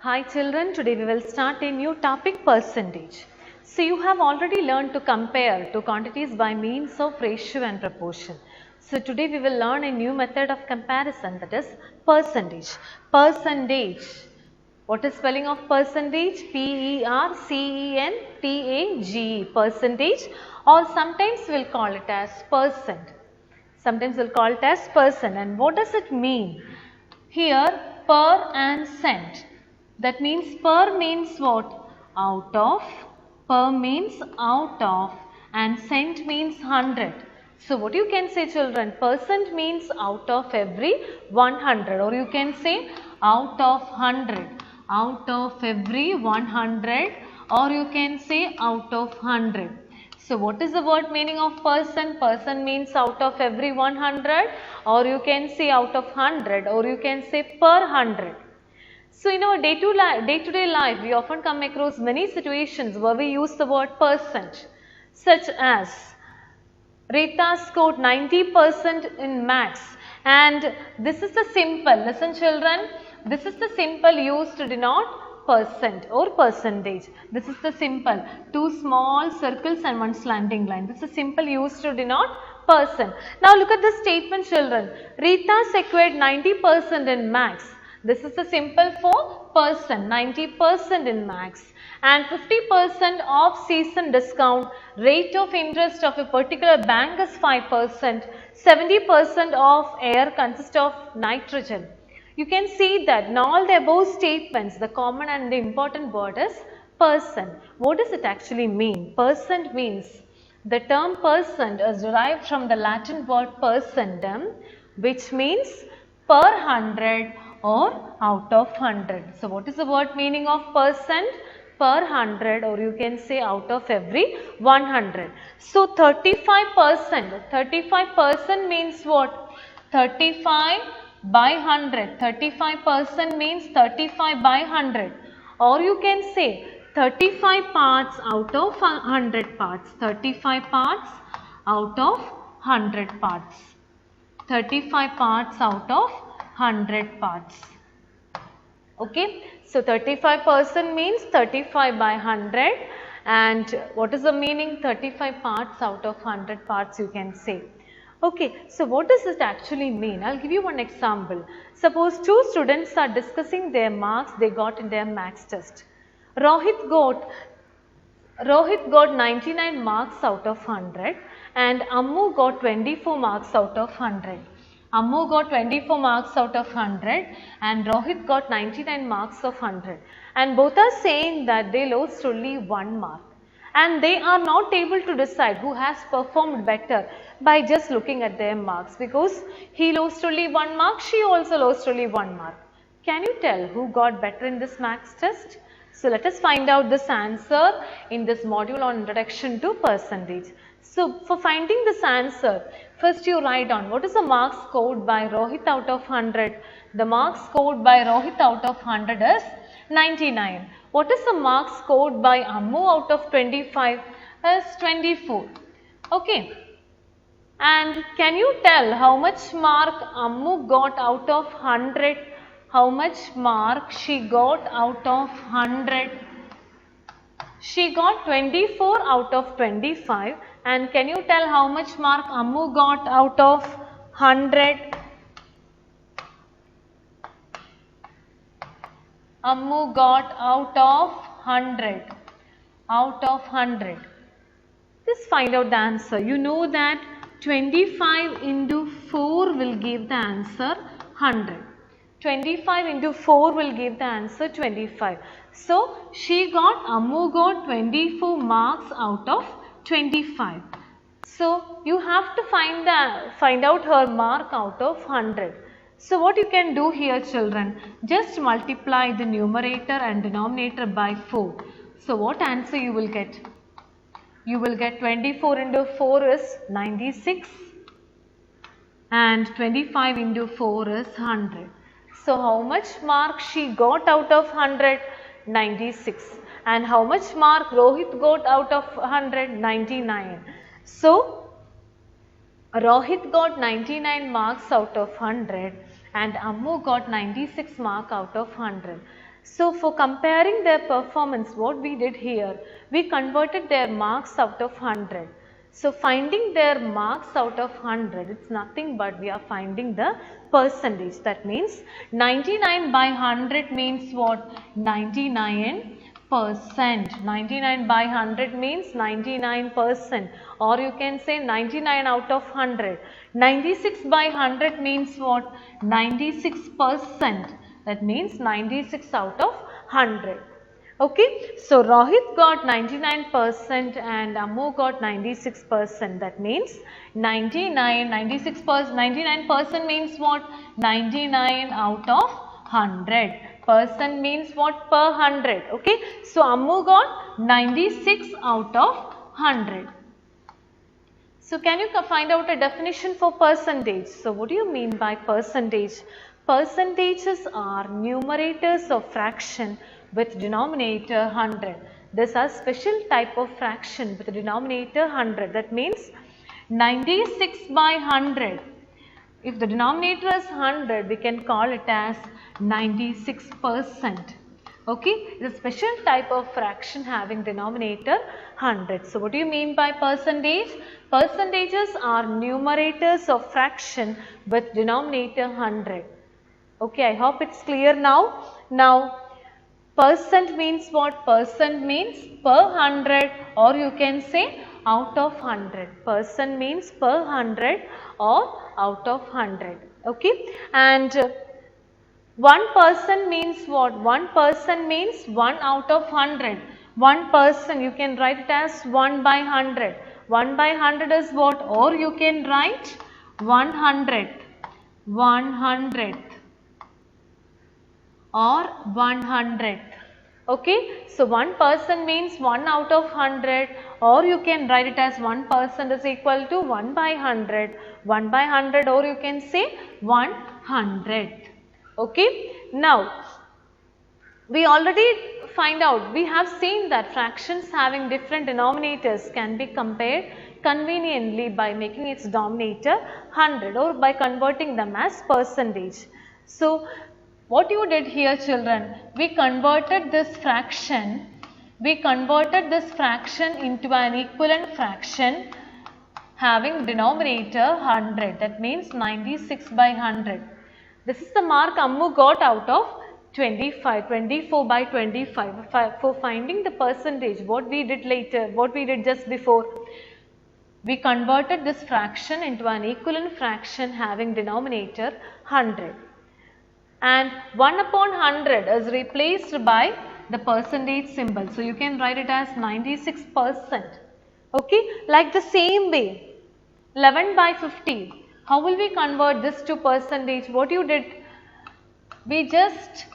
Hi children, today we will start a new topic, percentage. So you have already learned to compare two quantities by means of ratio and proportion. So today we will learn a new method of comparison, that is percentage. Percentage. What is spelling of percentage? P-E-R-C-E-N-T-A-G-E, percentage, or sometimes we will call it as percent. Sometimes we will call it as percent. And what does it mean? Here per and cent. That means per means what? Out of. Per means out of, and cent means 100. So what you can say children? Percent means out of every 100, or you can say out of 100. Out of every 100, or you can say out of 100. So what is the word meaning of percent? Percent means out of every 100, or you can say out of 100, or you can say per 100. So in our day-to-day life, we often come across many situations where we use the word percent, such as Rita scored 90% in maths, and this is the simple, listen children, this is the simple used to denote percent or percentage. This is the simple, two small circles and one slanting line. This is simple used to denote percent. Now look at this statement children, Rita secured 90% in maths. This is the simple for percent, 90% in maths, and 50% of season discount, rate of interest of a particular bank is 5%, 70% of air consists of nitrogen. You can see that in all the above statements, the common and the important word is percent. What does it actually mean? Percent means, the term percent is derived from the Latin word percentum, which means per 100 or out of 100. So what is the word meaning of percent? Per 100, or you can say out of every 100. So 35% means what? 35 by 100. 35% means 35 by 100, or you can say 35 parts out of 100 parts. 35 parts out of 100 parts. 35 parts out of 100 parts. Okay, so 35% means 35 by 100, and what is the meaning? 35 parts out of 100 parts, you can say. Okay, so what does it actually mean? I'll give you one example. Suppose two students are discussing their marks they got in their maths test. Rohit got 99 marks out of 100, and Ammu got 24 marks out of 100. Ammu got 24 marks out of 100 and Rohit got 99 marks of 100, and both are saying that they lost only 1 mark, and they are not able to decide who has performed better by just looking at their marks, because he lost only 1 mark, she also lost only 1 mark. Can you tell who got better in this maths test? So let us find out this answer in this module on introduction to percentage. So for finding this answer, first you write down what is the marks scored by Rohit out of 100. The marks scored by Rohit out of 100 is 99. What is the marks scored by Ammu out of 25? Is 24. Okay. And can you tell how much mark Ammu got out of 100? How much mark she got out of 100? She got 24 out of 25. And can you tell how much mark Ammu got out of 100? Ammu got out of 100. Out of 100. Just find out the answer. You know that 25 into 4 will give the answer 100. 25 into 4 will give the answer 25. So, Ammu got 24 marks out of 25. So, you have to find out her mark out of 100. So, what you can do here children, just multiply the numerator and denominator by 4. So, what answer you will get? You will get 24 into 4 is 96 and 25 into 4 is 100. So, how much mark she got out of 100? 96. And how much mark Rohit got out of 100? 99. So, Rohit got 99 marks out of 100 and Ammu got 96 mark out of 100. So for comparing their performance, what we did here, we converted their marks out of 100. So finding their marks out of 100, it's nothing but we are finding the percentage. That means 99 by 100 means what? 99%. 99 by 100 means 99%, or you can say 99 out of 100. 96 by 100 means what? 96%. That means 96 out of 100. Okay, so Rohit got 99% and Ammu got 96%. That means 96%, 99% means what? 99 out of 100. Percent means what? Per 100. Okay, so Ammu got 96 out of 100. So can you find out a definition for percentage? So what do you mean by percentage? Percentages are numerators of fraction with denominator 100. These are special type of fraction with denominator 100. That means 96 by 100. If the denominator is 100, we can call it as 96%. Okay, it's a special type of fraction having denominator 100. So what do you mean by percentage? Percentages are numerators of fraction with denominator 100. Okay, I hope it's clear now. Now, percent means what? Percent means per 100, or you can say out of 100. Percent means per 100 or out of 100. Okay, and 1% means what? 1% means 1 out of 100. 1%, you can write it as 1 by 100. 1 by 100 is what? Or you can write 100th. 100th or 100th. Okay, so 1% means 1 out of 100, or you can write it as 1% is equal to 1 by 100. 1 by 100, or you can say 100th. Okay, now we already we have seen that fractions having different denominators can be compared conveniently by making its denominator 100 or by converting them as percentage. So what you did here, children, we converted this fraction into an equivalent fraction having denominator 100. That means 96 by 100. This is the mark Ammu got out of 24 by 25. For finding the percentage, what we did just before, we converted this fraction into an equivalent fraction having denominator 100. And 1 upon 100 is replaced by the percentage symbol. So you can write it as 96%. Okay, like the same way, 11 by 50. How will we convert this to percentage? What you did, we just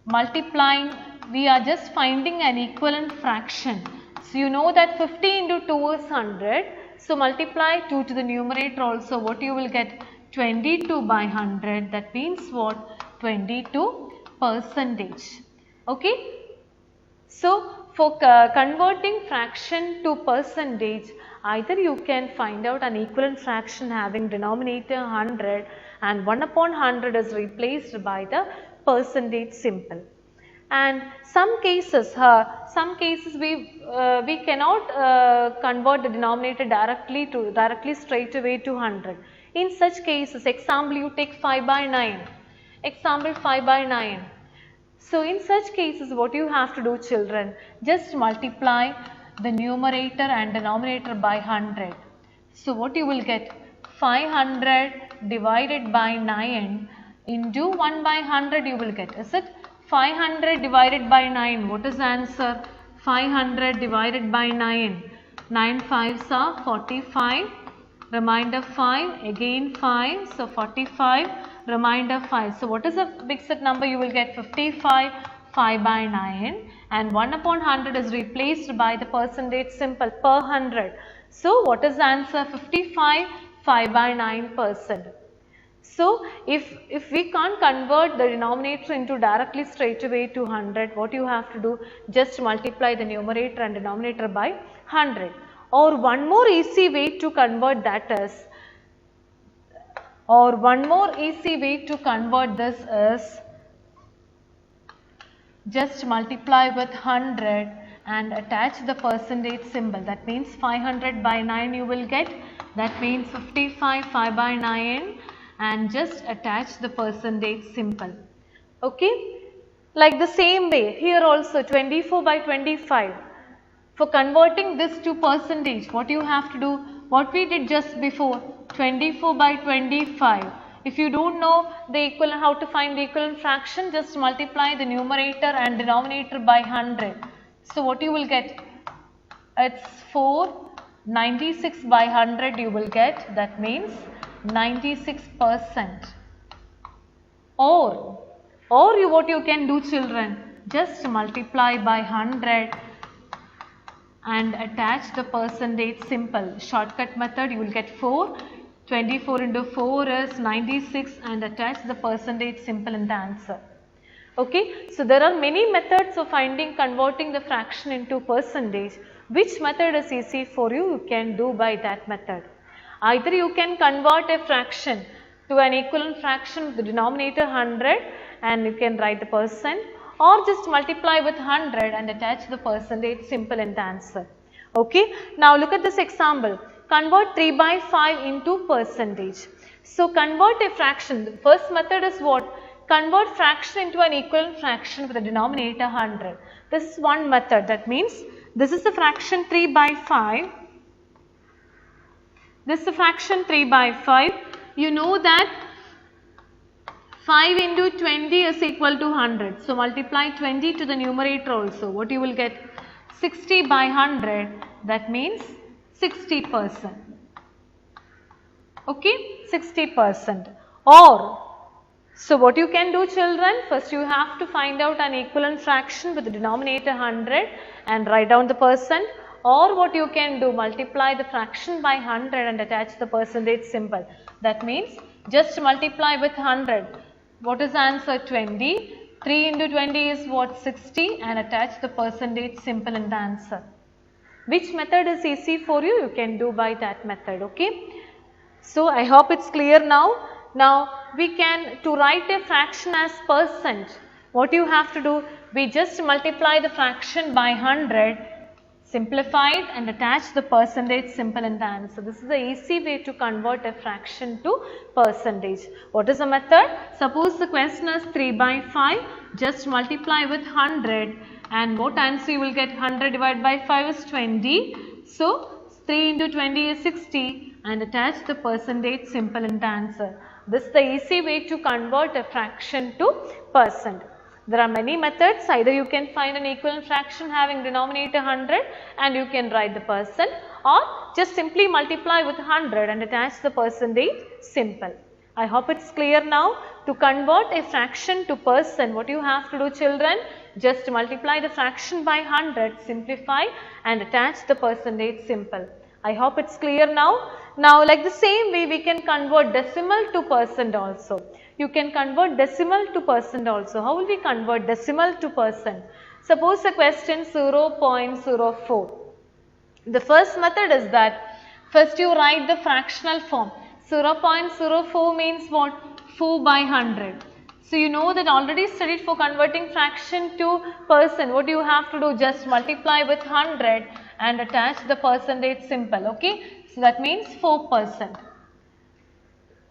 multiplying, we are just finding an equivalent fraction. So you know that 50 into 2 is 100. So multiply 2 to the numerator also. What you will get? 22 by 100. That means what? 22 percentage. Okay. So for converting fraction to percentage, either you can find out an equivalent fraction having denominator 100 and 1 upon 100 is replaced by the percentage symbol. And some cases we cannot convert the denominator directly straight away to 100. In such cases, example, you take 5 by 9. Example 5 by 9. So in such cases, what you have to do, children, just multiply the numerator and denominator by 100. So what you will get? 500 divided by 9 into 1 by 100 you will get. Is it? 500 divided by 9. What is the answer? 500 divided by 9. 9 5s are 45. Remainder 5. Again 5. So 45. Remainder 5. So what is the mixed number you will get? 55. 5 by 9. And 1 upon 100 is replaced by the percentage symbol per 100. So what is the answer? 55. 5 by 9%. So if we can't convert the denominator into directly straight away to 100, what you have to do? Just multiply the numerator and denominator by 100. Or one more easy way to convert this is just multiply with 100 and attach the percentage symbol. That means 500 by 9 you will get. That means 55 5 by 9 and just attach the percentage symbol. Okay. Like the same way here also 24 by 25. For converting this to percentage, what you have to do, what we did just before, 24 by 25. If you don't know the equivalent, how to find the equivalent fraction, just multiply the numerator and denominator by 100. So what you will get? It's 496 by 100 you will get. That means 96%. Or what you can do, children, just multiply by 100 and attach the percentage symbol. Shortcut method, you will get 4. 24 into 4 is 96 and attach the percentage symbol in the answer. Okay. So, there are many methods of converting the fraction into percentage. Which method is easy for you? You can do by that method. Either you can convert a fraction to an equivalent fraction with the denominator 100 and you can write the percent, or just multiply with 100 and attach the percentage symbol in the answer. Okay. Now, look at this example. Convert 3 by 5 into percentage. So, convert a fraction. The first method is what? Convert fraction into an equivalent fraction with a denominator 100. This is one method. That means, this is the fraction 3 by 5. This is the fraction 3 by 5. You know that 5 into 20 is equal to 100. So, multiply 20 to the numerator also. What you will get? 60 by 100. That means 60%. Okay, 60%. Or, so what you can do, children, first you have to find out an equivalent fraction with the denominator 100 and write down the percent. Or what you can do, multiply the fraction by 100 and attach the percentage symbol. That means just multiply with 100. What is the answer? 20. 3 into 20 is what? 60 and attach the percentage symbol in the answer. Which method is easy for you? You can do by that method. Okay. So, I hope it's clear now. Now, we can, to write a fraction as percent, what you have to do? We just multiply the fraction by 100, simplify it and attach the percentage symbol in the answer. This is the easy way to convert a fraction to percentage. What is the method? Suppose the question is 3 by 5, just multiply with 100 and what answer you will get? 100 divided by 5 is 20. So, 3 into 20 is 60 and attach the percentage symbol in the answer. This is the easy way to convert a fraction to percent. There are many methods. Either you can find an equivalent fraction having denominator 100 and you can write the percent, or just simply multiply with 100 and attach the percentage symbol. I hope it's clear now. To convert a fraction to percent, what you have to do, children? Just multiply the fraction by 100, simplify and attach the percentage symbol. I hope it's clear now. Now, like the same way we can convert decimal to percent also. You can convert decimal to percent also. How will we convert decimal to percent? Suppose the question 0.04. The first method is that first you write the fractional form. 0.04 means what? 4 by 100. So, you know that already studied for converting fraction to percent. What do you have to do? Just multiply with 100 and attach the percentage symbol. Okay. So, that means 4%.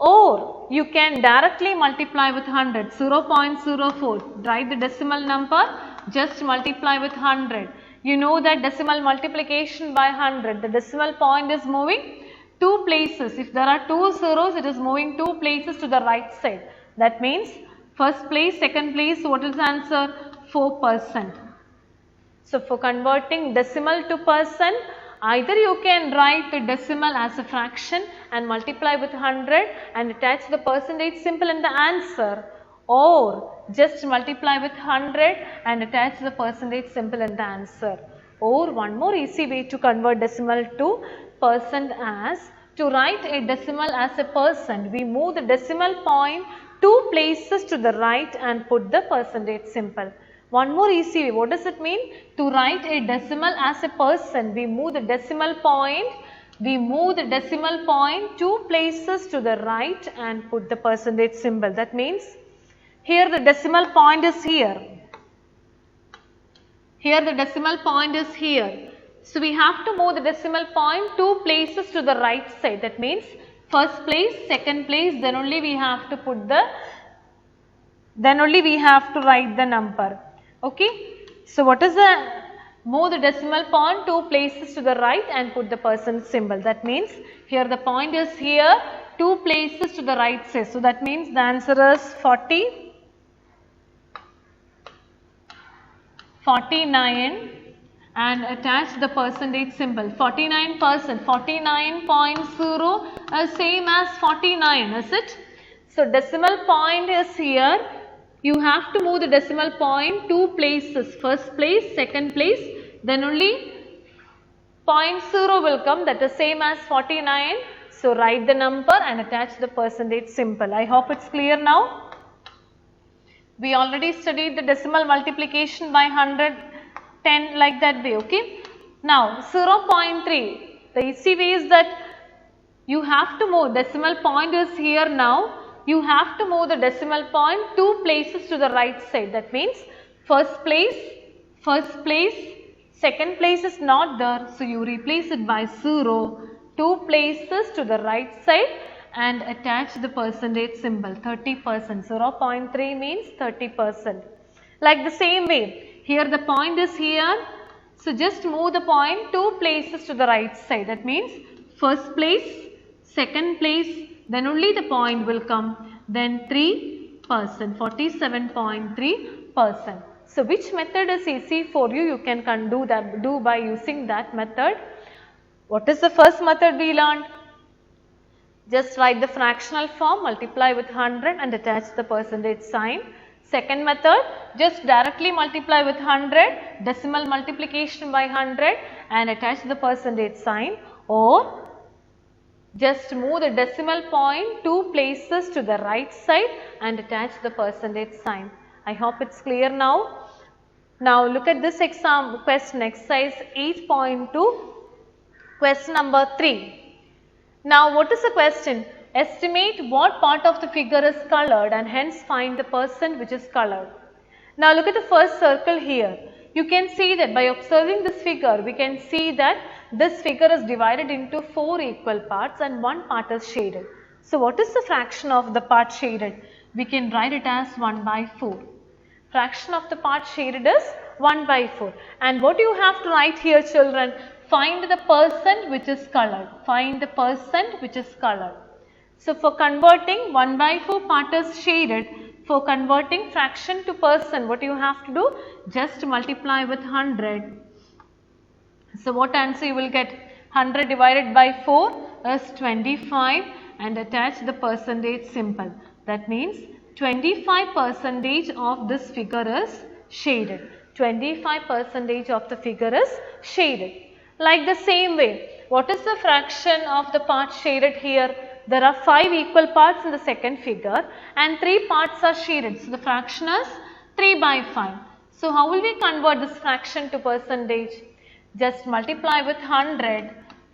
Or you can directly multiply with 100. 0.04. Write the decimal number. Just multiply with 100. You know that decimal multiplication by 100. The decimal point is moving 2 places. If there are 2 zeros, it is moving 2 places to the right side. That means first place, second place, what is the answer? 4%. So, for converting decimal to percent, either you can write the decimal as a fraction and multiply with 100 and attach the percentage symbol in the answer, or just multiply with 100 and attach the percentage symbol in the answer. Or one more easy way to convert decimal to percent as to write a decimal as a percent. We move the decimal point 2 places to the right and put the percentage symbol. One more easy way. What does it mean? To write a decimal as a percent, we move the decimal point 2 places to the right and put the percentage symbol. That means here the decimal point is here. Here the decimal point is here. So we have to move the decimal point 2 places to the right side. That means first place, second place, then only we have to write the number. Okay. So what is the move the decimal point 2 places to the right and put the percent symbol. That means here the point is here, 2 places to the right side. So that means the answer is 49 and attach the percentage symbol. 49%, 49.0 is same as 49, is it? So decimal point is here. You have to move the decimal point 2 places, first place, second place, then only 0.0 will come, that is same as 49. So write the number and attach the percentage symbol. I hope it's clear now. We already studied the decimal multiplication by 110 like that way, okay. Now 0.3, the easy way is that you have to move, decimal point is here now. You have to move the decimal point 2 places to the right side. That means first place, second place is not there. So you replace it by 0, 2 places to the right side and attach the percentage symbol, 30%. 0.3 means 30%. Like the same way, here the point is here. So just move the point 2 places to the right side. That means first place, second place, then only the point will come, then 3%, 47.3%. So which method is easy for you? You can do by using that method. What is the first method we learned? Just write the fractional form, multiply with 100 and attach the percentage sign. Second method, just directly multiply with 100, decimal multiplication by 100 and attach the percentage sign, or just move the decimal point 2 places to the right side and attach the percentage sign. I hope it's clear now. Now look at this exam question, exercise 8.2, question number 3. Now what is the question? Estimate what part of the figure is colored and hence find the percent which is colored. Now look at the first circle here. You can see that by observing this figure, we can see that this figure is divided into 4 equal parts and 1 part is shaded. So what is the fraction of the part shaded? We can write it as 1/4. Fraction of the part shaded is 1/4. And what you have to write here, children? Find the percent which is colored. Find the percent which is colored. So for converting 1/4 part is shaded. For converting fraction to percent, what you have to do? Just multiply with 100. So what answer you will get? 100 divided by 4 is 25 and attach the percentage symbol. That means 25% of this figure is shaded. 25% of the figure is shaded. Like the same way, what is the fraction of the part shaded here? There are 5 equal parts in the second figure and 3 parts are shaded. So the fraction is 3/5. So how will we convert this fraction to percentage? Just multiply with 100.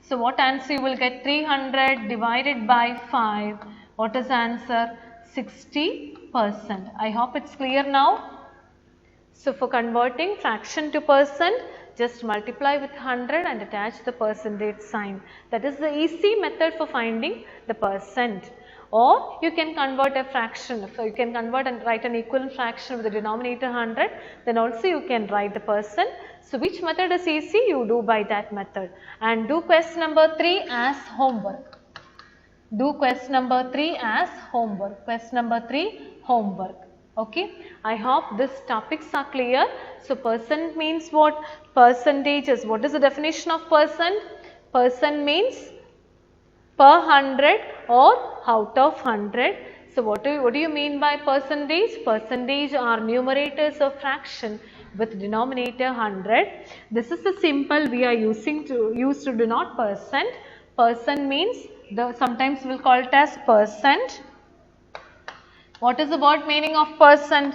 So what answer you will get? 300 divided by 5. What is the answer? 60%. I hope it's clear now. So for converting fraction to percent, just multiply with 100 and attach the percentage sign. That is the easy method for finding the percent. Or you can convert a fraction. So you can convert and write an equivalent fraction with the denominator 100. Then also you can write the percent. So which method is easy? You do by that method. And do question number 3 as homework. Do question number 3 as homework. Question number 3, homework. Okay. I hope these topics are clear. So percent means what? Percentages. What is the definition of percent? Percent means per 100 or out of 100. So what do you mean by percentage? Percentage are numerators of fraction with denominator 100. This is the symbol we are using to denote percent. Percent means sometimes we will call it as percent. What is the word meaning of percent?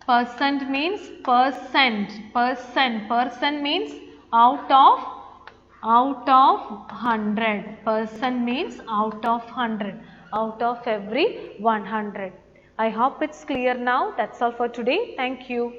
Percent means percent. Percent means out of 100. Percent means out of 100. Out of every 100. I hope it's clear now. That's all for today. Thank you.